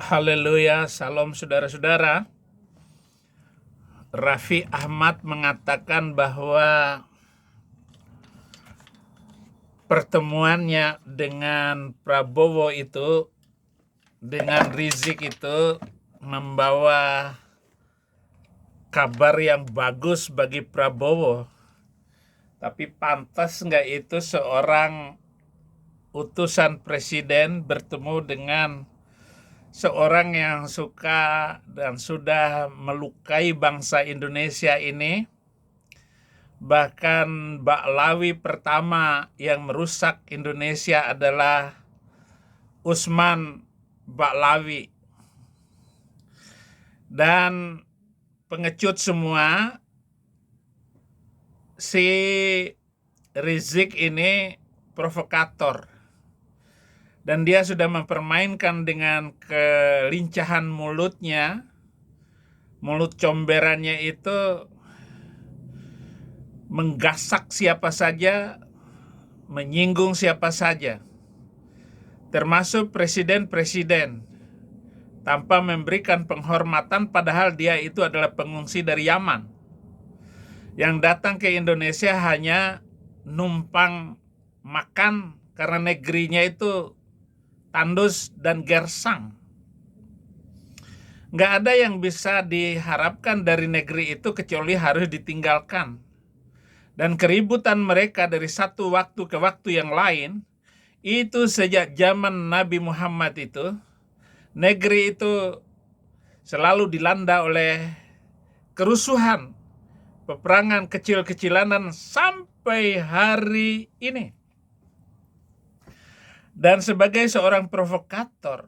Haleluya, salam saudara-saudara. Raffi Ahmad mengatakan bahwa pertemuannya dengan Prabowo itu, dengan Rizik itu membawa kabar yang bagus bagi Prabowo. Tapi pantas nggak itu seorang utusan presiden bertemu dengan seorang yang suka dan sudah melukai bangsa Indonesia ini? Bahkan Baklawi pertama yang merusak Indonesia adalah Usman Baklawi. Dan pengecut semua, si Rizik ini provokator. Dan dia sudah mempermainkan dengan kelincahan mulutnya, mulut comberannya itu menggasak siapa saja, menyinggung siapa saja, termasuk presiden-presiden, tanpa memberikan penghormatan padahal dia itu adalah pengungsi dari Yaman, yang datang ke Indonesia hanya numpang makan karena negerinya itu tandus dan gersang. Nggak ada yang bisa diharapkan dari negeri itu kecuali harus ditinggalkan. Dan keributan mereka dari satu waktu ke waktu yang lain, itu sejak zaman Nabi Muhammad itu, negeri itu selalu dilanda oleh kerusuhan, peperangan kecil-kecilan sampai hari ini. Dan sebagai seorang provokator,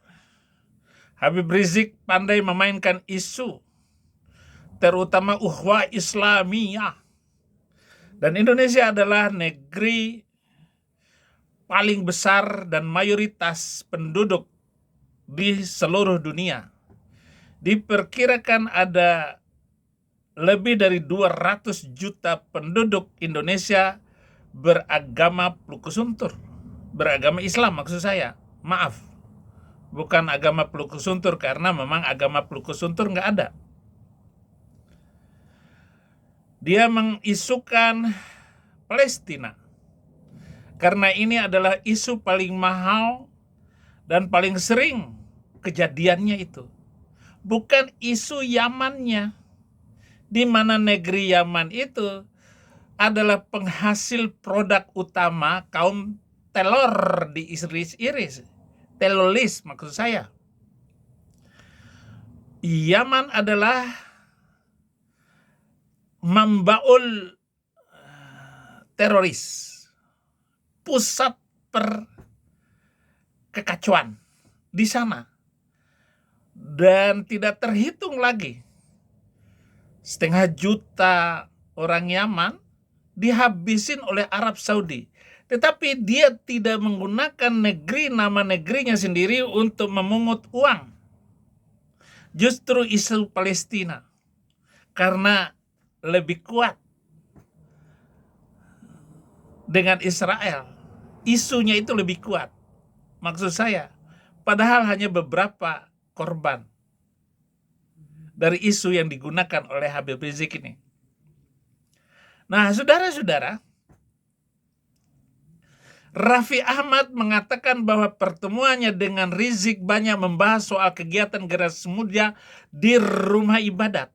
Habib Rizik pandai memainkan isu, terutama ukhuwah Islamiyah. Dan Indonesia adalah negeri paling besar dan mayoritas penduduk di seluruh dunia. Diperkirakan ada lebih dari 200 juta penduduk Indonesia beragama Plukusuntur. Beragama Islam maksud saya. Maaf, bukan agama Plukusuntur, karena memang agama Plukusuntur nggak ada. Dia mengisukan Palestina, karena ini adalah isu paling mahal dan paling sering kejadiannya itu. Bukan isu Yamannya, di mana negeri Yaman itu adalah penghasil produk utama kaum telur di iris-iris. Telolis maksud saya. Yaman adalah membaul teroris, pusat kekacauan di sana. Dan tidak terhitung lagi, 500 juta orang Yaman dihabisin oleh Arab Saudi. Tetapi dia tidak menggunakan nama negerinya sendiri untuk memungut uang. Justru isu Palestina, karena lebih kuat dengan Israel. Isunya itu lebih kuat. Maksud saya, padahal hanya beberapa korban dari isu yang digunakan oleh Habib Rizik ini. Nah, saudara-saudara, Raffi Ahmad mengatakan bahwa pertemuannya dengan Rizik banyak membahas soal kegiatan generasi muda di rumah ibadat.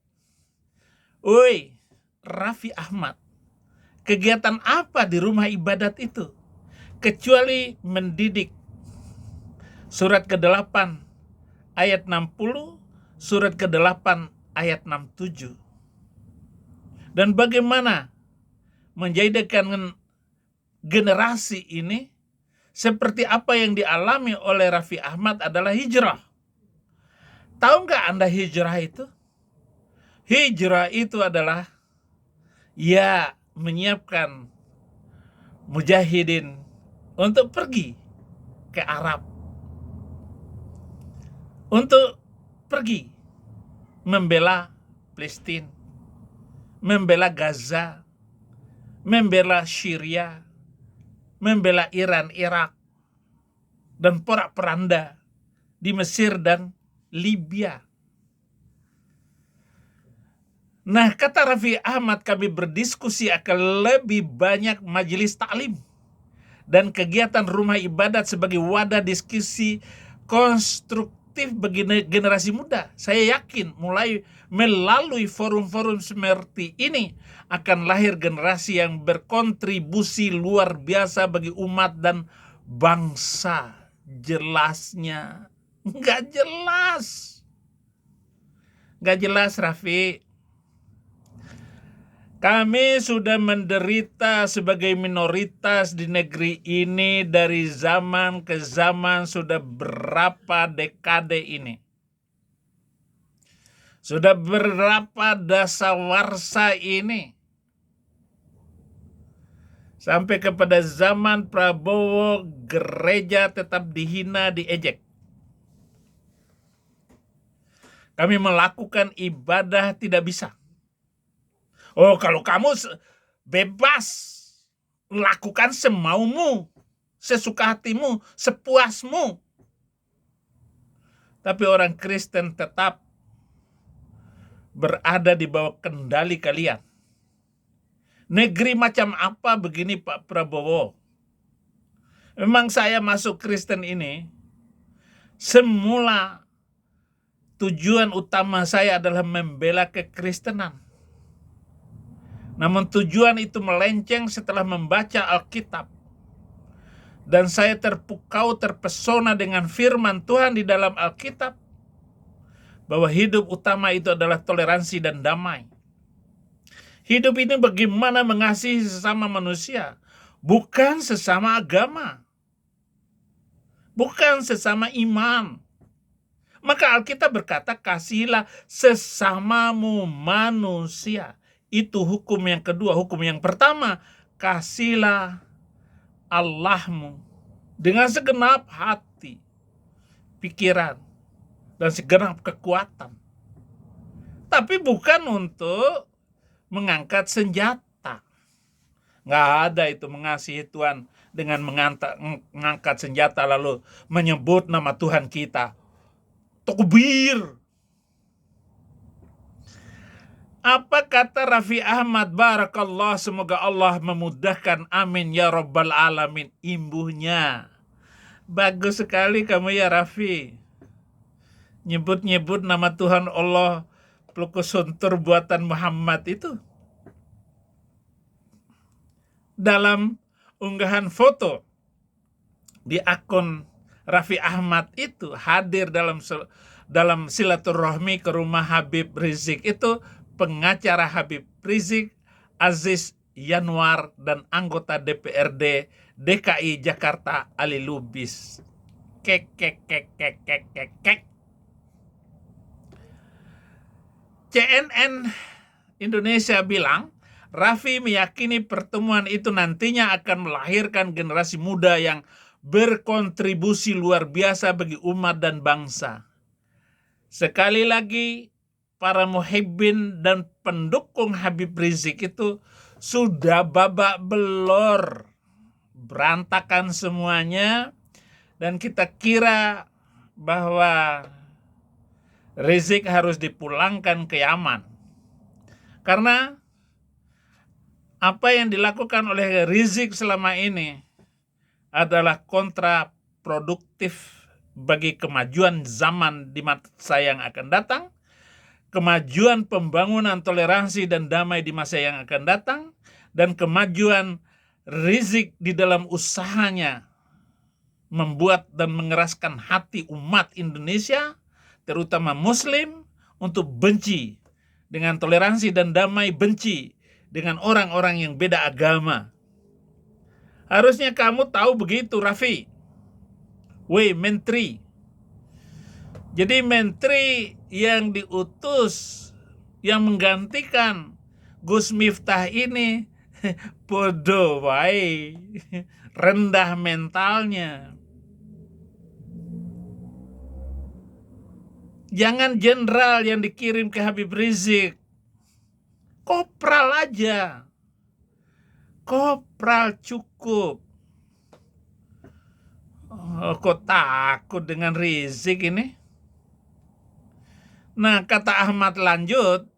Woi, Raffi Ahmad, kegiatan apa di rumah ibadat itu? Kecuali mendidik. Surat ke-8 ayat 60, surat ke-8 ayat 67. Dan bagaimana menjadikan generasi ini seperti apa yang dialami oleh Raffi Ahmad adalah hijrah. Tahu nggak Anda hijrah itu? Hijrah itu adalah menyiapkan mujahidin untuk pergi ke Arab, untuk pergi membela Palestina, membela Gaza, membela Syria, membela Iran, Irak, dan porak-poranda di Mesir dan Libya. Nah, kata Raffi Ahmad, kami berdiskusi akan lebih banyak majelis taklim dan kegiatan rumah ibadat sebagai wadah diskusi konstruktif bagi generasi muda. Saya yakin mulai melalui forum-forum seperti ini akan lahir generasi yang berkontribusi luar biasa bagi umat dan bangsa. Jelasnya nggak jelas. Nggak jelas, Raffi. Kami sudah menderita sebagai minoritas di negeri ini dari zaman ke zaman, sudah berapa dekade ini. Sudah berapa dasawarsa ini. Sampai kepada zaman Prabowo, gereja tetap dihina, diejek. Kami melakukan ibadah tidak bisa. Oh, kalau kamu bebas, lakukan semaumu, sesuka hatimu, sepuasmu. Tapi orang Kristen tetap berada di bawah kendali kalian. Negeri macam apa begini, Pak Prabowo? Memang saya masuk Kristen ini, semula tujuan utama saya adalah membela kekristenan. Namun tujuan itu melenceng setelah membaca Alkitab. Dan saya terpukau, terpesona dengan firman Tuhan di dalam Alkitab, bahwa hidup utama itu adalah toleransi dan damai. Hidup ini bagaimana mengasihi sesama manusia, bukan sesama agama, bukan sesama iman. Maka Alkitab berkata, kasihilah sesamamu manusia. Itu hukum yang kedua. Hukum yang pertama, kasihlah Allahmu dengan segenap hati, pikiran, dan segenap kekuatan. Tapi bukan untuk mengangkat senjata. Nggak ada itu mengasihi Tuhan dengan mengangkat senjata lalu menyebut nama Tuhan kita. Takbir. Apa kata Raffi Ahmad? Barakallah, semoga Allah memudahkan, amin ya rabbal alamin. Imbuhnya bagus sekali kamu ya Raffi, nyebut-nyebut nama Tuhan Allah pelukis suntur buatan Muhammad itu. Dalam unggahan foto di akun Raffi Ahmad itu hadir dalam silaturahmi ke rumah Habib Rizik itu pengacara Habib Rizik, Aziz Yanwar, dan anggota DPRD DKI Jakarta Ali Lubis. CNN Indonesia bilang, Raffi meyakini pertemuan itu nantinya akan melahirkan generasi muda yang berkontribusi luar biasa bagi umat dan bangsa. Sekali lagi, para muhibbin dan pendukung Habib Rizik itu sudah babak belur, berantakan semuanya, dan kita kira bahwa Rizik harus dipulangkan ke Yaman. Karena apa yang dilakukan oleh Rizik selama ini adalah kontraproduktif bagi kemajuan zaman di masa yang akan datang, kemajuan pembangunan toleransi dan damai di masa yang akan datang, dan kemajuan Rizik di dalam usahanya membuat dan mengeraskan hati umat Indonesia, terutama Muslim, untuk benci dengan toleransi dan damai, benci dengan orang-orang yang beda agama. Harusnya kamu tahu begitu, Raffi. Weh, menteri. Jadi menteri yang diutus, yang menggantikan Gus Miftah ini, bodoh wae, rendah mentalnya. Jangan jenderal yang dikirim ke Habib Rizik, kopral aja. Kopral cukup. Oh, kok takut dengan Rizik ini? Nah, kata Ahmad lanjut,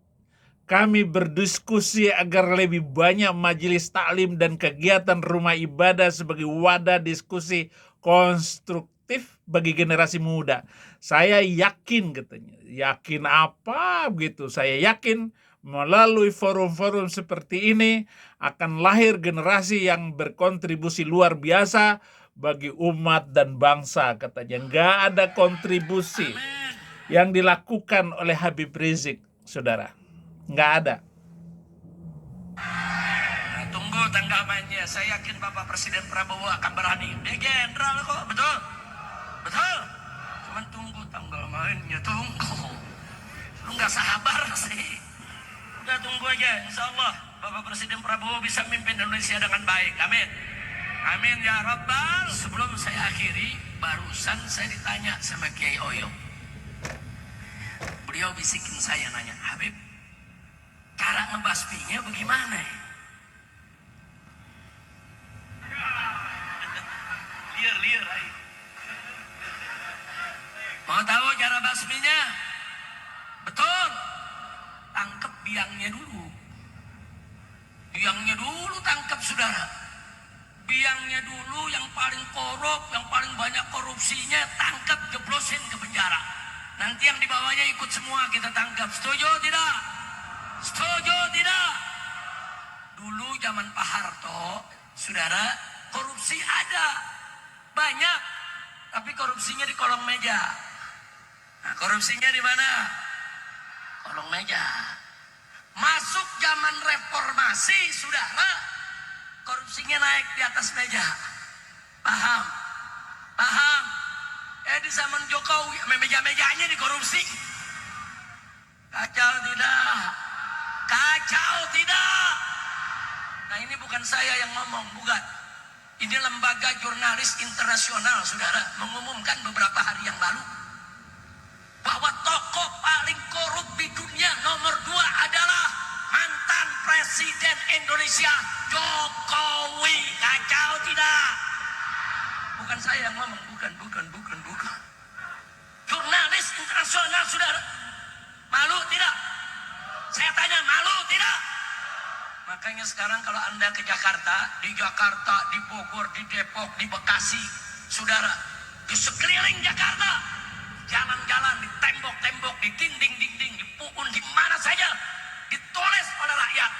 kami berdiskusi agar lebih banyak majelis taklim dan kegiatan rumah ibadah sebagai wadah diskusi konstruktif bagi generasi muda. Saya yakin, katanya. Yakin apa begitu? Saya yakin melalui forum-forum seperti ini akan lahir generasi yang berkontribusi luar biasa bagi umat dan bangsa, katanya. Nggak ada kontribusi yang dilakukan oleh Habib Rizik, saudara. Nggak ada. Nah, tunggu tanggapannya. Saya yakin Bapak Presiden Prabowo akan berani. Dia jenderal kok, betul? Betul? Cuman tunggu tanggal mainnya, tunggu. Lu nggak sabar sih. Udah tunggu aja, insya Allah Bapak Presiden Prabowo bisa mimpin Indonesia dengan baik. Amin. Amin ya Rabbal. Sebelum saya akhiri, barusan saya ditanya sama Kiai Oyo. Beliau bisikin saya nanya, Habib, cara ngebasminya bagaimana ya? Liar ayo. Mau tahu cara basminya? Betul. Tangkap biangnya dulu. Biangnya dulu tangkap, saudara. Biangnya dulu yang paling korup, yang paling banyak korupsinya, tangkap, jeblosin ke penjara. Nanti yang di bawahnya ikut semua kita tangkap. Setuju tidak? Setuju tidak? Dulu zaman Pak Harto, saudara, korupsi ada. Banyak. Tapi korupsinya di kolong meja. Nah, korupsinya di mana? Kolong meja. Masuk zaman reformasi, saudara, korupsinya naik di atas meja. Paham? Paham? Di zaman Jokowi, meja-mejanya dikorupsi. Kacau tidak? Kacau tidak? Nah, ini bukan saya yang ngomong, bukan. Ini lembaga jurnalis internasional, saudara, mengumumkan beberapa hari yang lalu bahwa tokoh paling korup di dunia nomor 2 adalah mantan Presiden Indonesia Jokowi. Kacau tidak? Bukan saya yang ngomong, bukan. Jurnalis internasional, saudara. Malu tidak? Saya tanya, malu tidak? Makanya sekarang kalau Anda ke Jakarta, di Bogor, di Depok, di Bekasi, saudara, di sekeliling Jakarta, jalan-jalan, di tembok-tembok, di dinding-dinding, di pohon, di mana saja, ditulis oleh rakyat,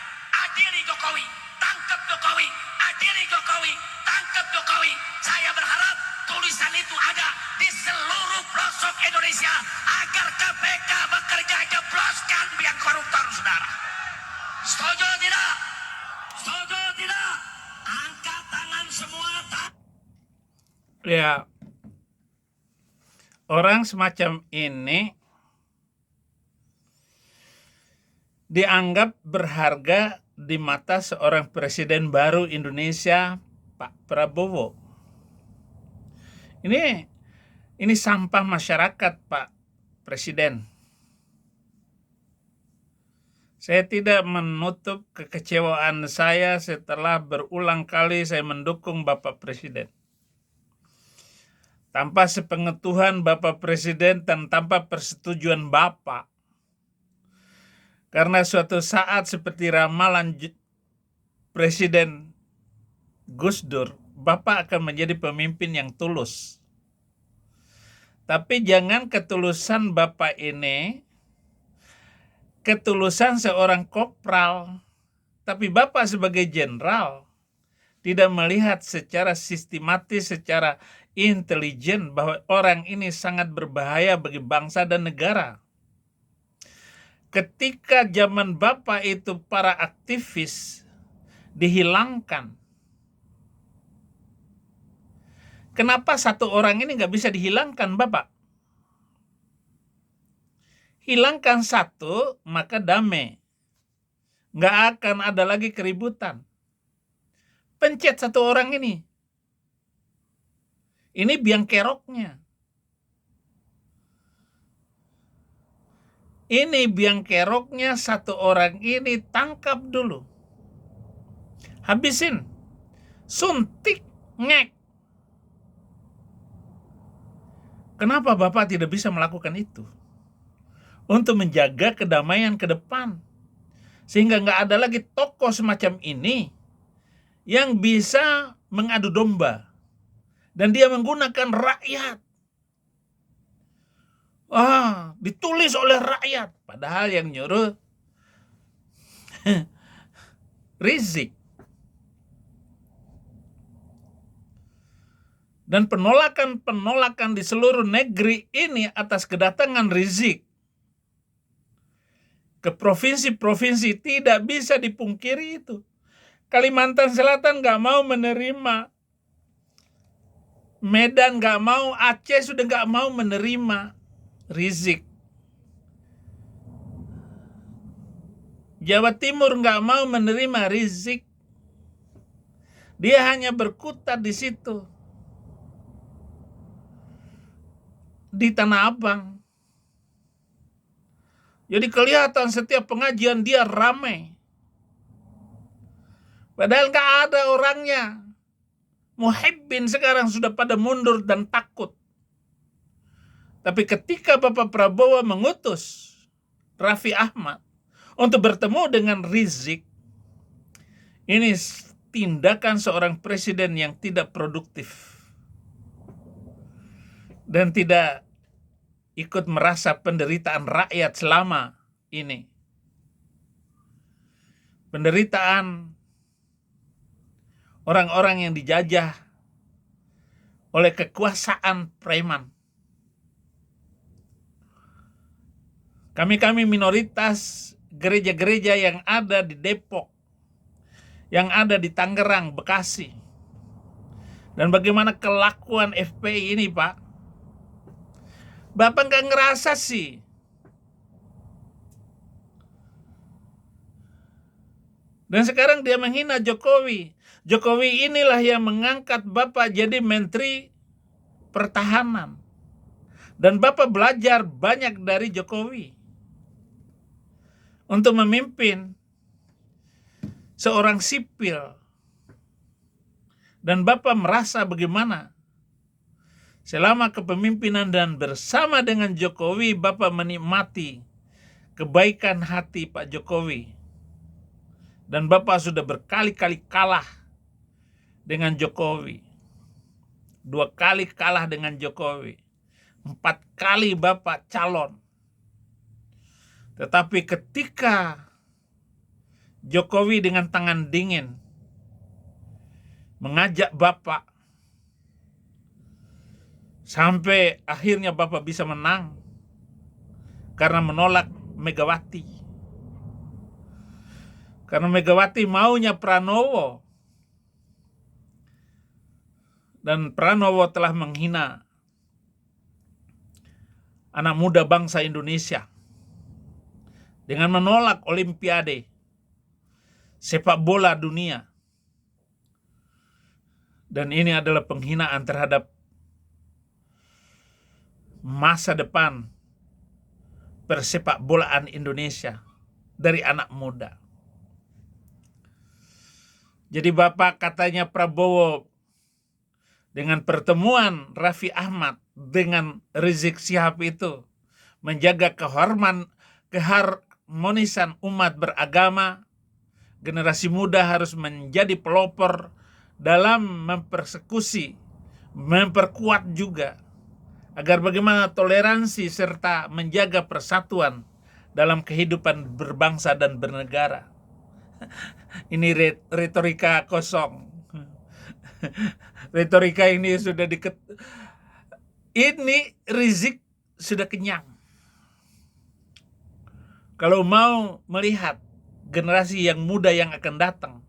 adili Jokowi, tangkap Jokowi, adili Jokowi, tangkap Jokowi. Saya berharap tulisan itu ada di seluruh pelosok Indonesia agar KPK bekerja, jebloskan biang koruptor, saudara. Setuju tidak? Setuju tidak? Angkat tangan semua. Ya, orang semacam ini dianggap berharga di mata seorang presiden baru Indonesia, Pak Prabowo. Ini sampah masyarakat, Pak Presiden. Saya tidak menutup kekecewaan saya setelah berulang kali saya mendukung Bapak Presiden. Tanpa sepengetahuan Bapak Presiden dan tanpa persetujuan Bapak. Karena suatu saat seperti ramalan Presiden Gus Dur, Bapak akan menjadi pemimpin yang tulus. Tapi jangan ketulusan Bapak ini ketulusan seorang kopral, tapi Bapak sebagai jenderal tidak melihat secara sistematis, secara intelijen bahwa orang ini sangat berbahaya bagi bangsa dan negara. Ketika zaman Bapak itu para aktivis dihilangkan, kenapa satu orang ini nggak bisa dihilangkan, Bapak? Hilangkan satu, maka damai. Nggak akan ada lagi keributan. Pencet satu orang ini. Ini biang keroknya. Ini biang keroknya, satu orang ini tangkap dulu. Habisin. Suntik, ngek. Kenapa Bapak tidak bisa melakukan itu? untuk menjaga kedamaian ke depan. Sehingga nggak ada lagi tokoh semacam ini yang bisa mengadu domba. Dan dia menggunakan rakyat. Ditulis oleh rakyat. Padahal yang nyuruh Rizik. Dan penolakan di seluruh negeri ini atas kedatangan Rizik ke provinsi-provinsi tidak bisa dipungkiri itu. Kalimantan Selatan nggak mau menerima. Medan nggak mau, Aceh sudah nggak mau menerima Rizik. Jawa Timur nggak mau menerima Rizik. Dia hanya berkutat di situ. Di Tanah Abang. Jadi kelihatan setiap pengajian dia ramai. Padahal nggak ada orangnya. Muhibbin sekarang sudah pada mundur dan takut. Tapi ketika Bapak Prabowo mengutus Raffi Ahmad untuk bertemu dengan Rizik, ini tindakan seorang presiden yang tidak produktif dan tidak ikut merasa penderitaan rakyat selama ini. Penderitaan orang-orang yang dijajah oleh kekuasaan preman. Kami minoritas gereja-gereja yang ada di Depok, yang ada di Tangerang, Bekasi. Dan bagaimana kelakuan FPI ini, Pak? Bapak nggak ngerasa sih. Dan sekarang dia menghina Jokowi. Jokowi inilah yang mengangkat Bapak jadi Menteri Pertahanan. Dan Bapak belajar banyak dari Jokowi untuk memimpin seorang sipil. Dan Bapak merasa bagaimana selama kepemimpinan dan bersama dengan Jokowi, Bapak menikmati kebaikan hati Pak Jokowi. Dan Bapak sudah berkali-kali kalah dengan Jokowi. 2 kali kalah dengan Jokowi. 4 kali Bapak calon. Tetapi ketika Jokowi dengan tangan dingin mengajak Bapak, sampai akhirnya Bapak bisa menang karena menolak Megawati. Karena Megawati maunya Pranowo. Dan Pranowo telah menghina anak muda bangsa Indonesia dengan menolak Olimpiade sepak bola dunia. Dan ini adalah penghinaan terhadap masa depan persepak bolaan Indonesia dari anak muda. Jadi Bapak katanya Prabowo dengan pertemuan Raffi Ahmad dengan Rizik Syihab itu menjaga keharmonisan umat beragama. Generasi muda harus menjadi pelopor dalam mempersekusi, memperkuat juga agar bagaimana toleransi serta menjaga persatuan dalam kehidupan berbangsa dan bernegara. Ini retorika kosong. Retorika ini sudah ini Rizik sudah kenyang. Kalau mau melihat generasi yang muda yang akan datang,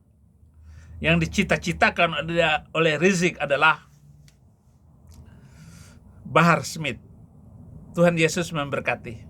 yang dicita-citakan oleh Rizik adalah Bahar Smith. Tuhan Yesus memberkati.